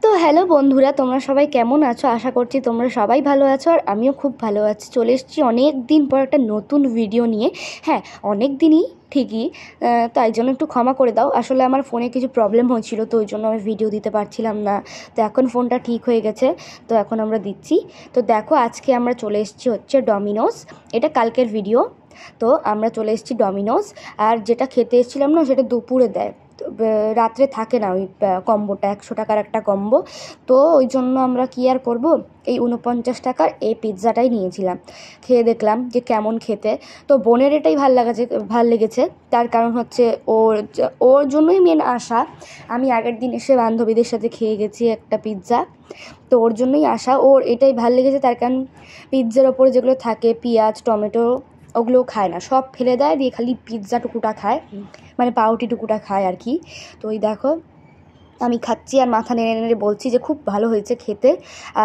তো হ্যালো বন্ধুরা, তোমরা সবাই কেমন আছো? আশা করছি তোমরা সবাই ভালো আছো, আর আমিও খুব ভালো আছি। চলে এসেছি অনেক দিন পর একটা নতুন ভিডিও নিয়ে। হ্যাঁ, অনেক দিনই ঠিকই, তাই জন্য একটু ক্ষমা করে দাও। আসলে আমার ফোনে কিছু প্রবলেম হয়েছিল, তো ওই জন্য আমি ভিডিও দিতে পারছিলাম না। তো এখন ফোনটা ঠিক হয়ে গেছে, তো এখন আমরা দিচ্ছি। তো দেখো, আজকে আমরা চলে এসেছি হচ্ছে ডমিনোস। এটা কালকের ভিডিও। তো আমরা চলে এসেছি ডমিনোস, আর যেটা খেতে এসেছিলাম না, সেটা দুপুরে দেয়, রাত্রে থাকে না ওই কম্বোটা, 100 টাকার একটা কম্বো। তো ওই জন্য আমরা কি আর করব, এই 49 টাকার এই পিৎজাটাই নিয়েছিলাম। খেয়ে দেখলাম যে কেমন খেতে। তো বোনের এটাই ভাল লেগেছে। তার কারণ হচ্ছে ওর জন্যই মেন আসা। আমি আগের দিন এসে বান্ধবীদের সাথে খেয়ে গেছি একটা পিৎজা, তো ওর জন্যই আসা। ওর এটাই ভাল লেগেছে, তার কারণ পিৎজার ওপরে যেগুলো থাকে পেঁয়াজ টমেটো, ওগুলোও খায় না, সব ফেলে দেয়, দিয়ে খালি পিৎজা টুকুটা খায়, মানে পাউরুটি টুকুটা খায় আর কি। তো ওই দেখো, আমি খাচ্ছি আর মাথা নেড়ে নেড়ে বলছি যে খুব ভালো হয়েছে খেতে।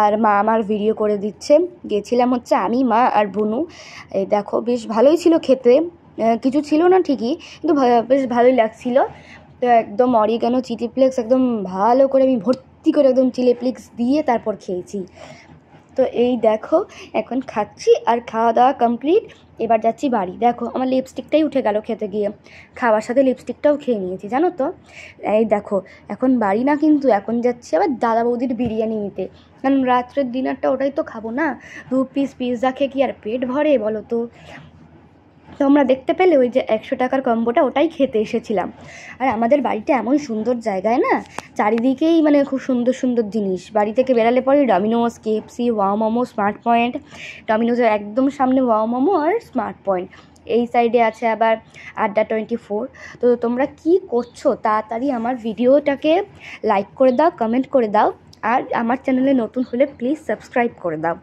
আর মা আমার ভিডিও করে দিচ্ছে। গেছিলাম হচ্ছে আমি, মা আর বুনু। এই দেখো, বেশ ভালোই ছিল খেতে। কিছু ছিল না ঠিকই, কিন্তু বেশ ভালোই লাগছিল। তো একদম অরিগানো চিলি ফ্লেক্স একদম ভালো করে আমি ভর্তি করে একদম চিলি ফ্লেক্স দিয়ে তারপর খেয়েছি। তো এই দেখো, এখন খাচ্ছি আর খাওয়া দাওয়া কমপ্লিট। এবার যাচ্ছি বাড়ি। দেখো, আমার লিপস্টিকটাই উঠে গেল খেতে গিয়ে। খাওয়ার সাথে লিপস্টিকটাও খেয়ে নিয়েছি, জানো তো। এই দেখো, এখন বাড়ি না, কিন্তু এখন যাচ্ছি আবার দাদা বৌদির বিরিয়ানি নিতে। কারণ রাত্রের ডিনারটা ওটাই তো খাবো না। 2 পিস পিৎজা খেয়ে কি আর পেট ভরে বলো তো। তোমরা দেখতে পেলে ওই যে 100 টাকার কম্বোটা, ওটাই খেতে এসেছিলাম। আর আমাদের বাড়িটা এমন সুন্দর জায়গায় না, চারিদিকেই মানে খুব সুন্দর সুন্দর জিনিস। বাড়ি থেকে বেরালে পরে Domino's, KFC, wow Momo, smart point. ডমিনোসের একদম সামনে ওয়াও মোমো আর স্মার্ট পয়েন্ট। এই সাইডে আছে আবার আড্ডা 24। তো তোমরা কি করছো? তাড়াতাড়ি আমার ভিডিওটাকে লাইক করে দাও, কমেন্ট করে দাও, আর আমার চ্যানেলে নতুন হলে প্লিজ সাবস্ক্রাইব করে দাও।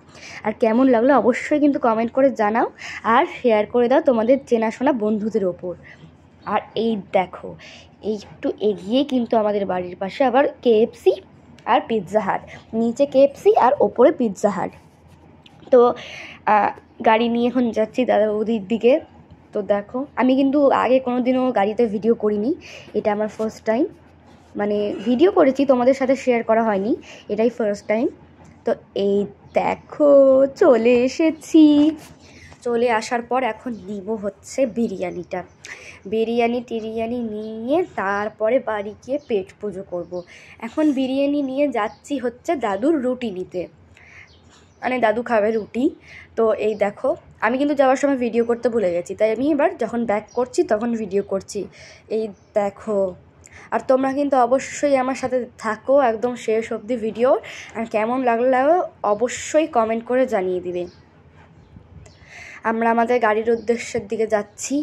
আর কেমন লাগলো অবশ্যই কিন্তু কমেন্ট করে জানাও, আর শেয়ার করে দাও তোমাদের চেনাশোনা বন্ধুদের ওপর। আর এই দেখো, এই একটু এগিয়ে কিন্তু আমাদের বাড়ির পাশে আবার কেএফসি আর পিৎজা হাট। নিচে কেএফসি আর ওপরে পিৎজা হাট। তো গাড়ি নিয়ে এখন যাচ্ছি দাদা বৌদির দিকে। তো দেখো, আমি কিন্তু আগে কোনো দিনও গাড়িতে ভিডিও করিনি, এটা আমার ফার্স্ট টাইম। মানে ভিডিও করেছি, তোমাদের সাথে শেয়ার করা হয়নি, এটাই ফার্স্ট টাইম। তো এই দেখো, চলে এসেছি। চলে আসার পর এখন নিব হচ্ছে বিরিয়ানিটা। বিরিয়ানি নিয়ে তারপরে বাড়ি গিয়ে পেট পুজো করব। এখন বিরিয়ানি নিয়ে যাচ্ছি হচ্ছে দাদুর রুটি নিতে, মানে দাদু খাবে রুটি। তো এই দেখো, আমি কিন্তু যাওয়ার সময় ভিডিও করতে ভুলে গেছি, তাই আমি এবার যখন ব্যাক করছি তখন ভিডিও করছি। এই দেখো, আর তোমরা কিন্তু অবশ্যই আমার সাথে থাকো একদম শেষ অবধি ভিডিও। আর কেমন লাগলো অবশ্যই কমেন্ট করে জানিয়ে দিবে। আমরা আমাদের গাড়ির উদ্দেশ্যের দিকে যাচ্ছি।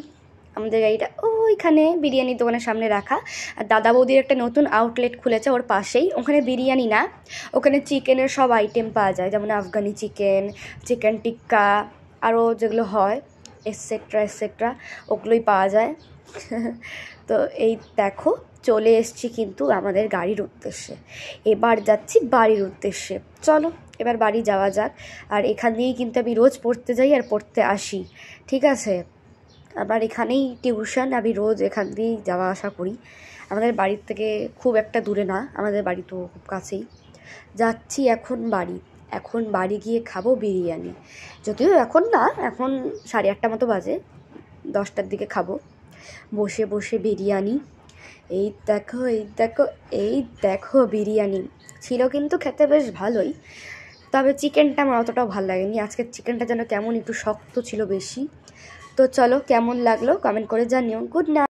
আমাদের গাড়িটা ওইখানে বিরিয়ানির দোকানের সামনে রাখা। আর দাদা বৌদির একটা নতুন আউটলেট খুলেছে ওর পাশেই। ওখানে বিরিয়ানি না, ওখানে চিকেনের সব আইটেম পাওয়া যায়, যেমন আফগানি চিকেন, চিকেন টিক্কা, আরও যেগুলো হয় এটসেট্রা ওগুলোই পাওয়া যায়। তো এই দেখো, চলে এসছি কিন্তু আমাদের গাড়ির উদ্দেশ্যে। এবার যাচ্ছি বাড়ির উদ্দেশ্যে। চলো এবার বাড়ি যাওয়া যাক। আর এখান দিয়েই কিন্তু আমি রোজ পড়তে যাই আর পড়তে আসি, ঠিক আছে। আমার এখানেই টিউশন, আমি রোজ এখান দিয়েই যাওয়া আসা করি। আমাদের বাড়ির থেকে খুব একটা দূরে না, আমাদের বাড়ি তো খুব কাছেই। যাচ্ছি এখন বাড়ি। এখন বাড়ি গিয়ে খাবো বিরিয়ানি। যদিও এখন না, এখন 8:30 মতো বাজে, 10টার দিকে খাবো বসে বসে বিরিয়ানি। এই দেখো এই দেখো বিরিয়ানি ছিল কিন্তু খেতে বেশ ভালোই। তবে চিকেনটা আমার অতটাও ভালো লাগেনি। আজকের চিকেনটা যেন কেমন একটু শক্ত ছিল বেশি। তো চলো, কেমন লাগলো কমেন্ট করে জানিও। Good night.